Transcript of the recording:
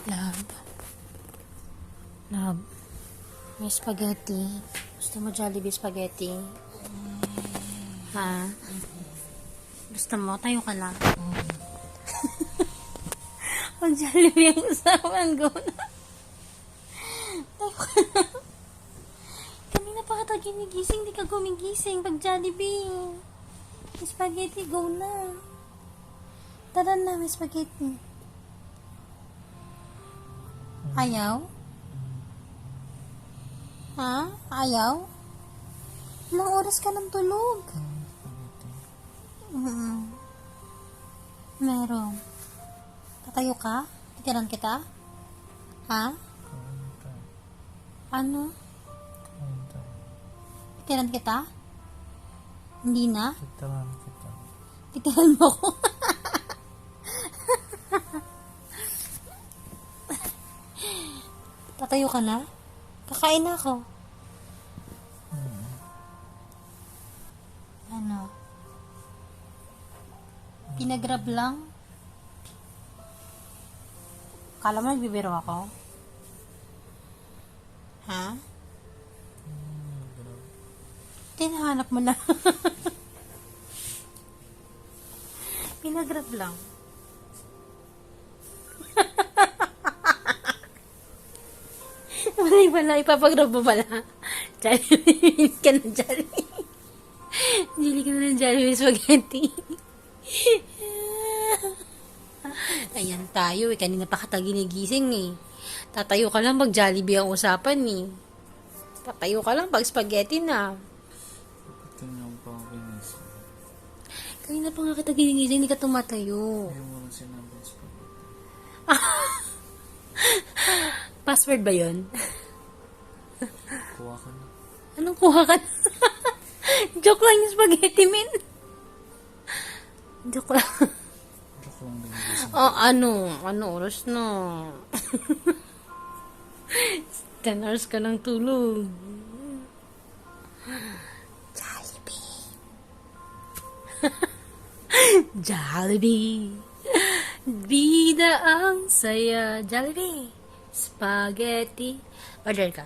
Love. Love. May spaghetti. Gusto mo Jollibee spaghetti? Ha? Gusto mo? Tayo ka lang. Pag Jollibee ang usapan, go na. Tayo ka lang. Kanina pa kita ginigising, di ka gumigising. Pag Jollibee. May spaghetti, go na. Tara na, may spaghetti. Ayaw? Ha? Ayaw? Ilang oras ka ng tulog? Meron. Tatayo ka? Titiran kita? Ha? Ano? Titiran kita? Hindi na? Titiran kita. Titiran mo ko? Tatayo ka na? Kakain na ako. Ano? Pinagrab lang? Kala mo nagbibiro ako? Ha? Tinahanap mo na. Pinagrab lang. Wala, ipapagrab mo pala. Jollibee ka na Jollibee. Jili ka na ng Jollibee spaghetti. Ayan tayo eh. Kanina pa kita ginigising eh. Tatayo ka lang pag Jollibee ang usapan eh. Tatayo ka lang pag spaghetti na. Bakit kanina pa ako ginising? Kanina pa nga kita ginigising, hindi ka tumatayo. Ayaw mo lang sinabi yung spaghetti. Password ba yun? Kuha ka na. Anong kuha ka na? Joke lang yung spaghetti, min. Joke lang. Joke lang din gising. Oh, ano oras na? 10 hours ka ng tulog. Jollibee. Jollibee. Bida ang saya. Jollibee. Spaghetti. Order ka.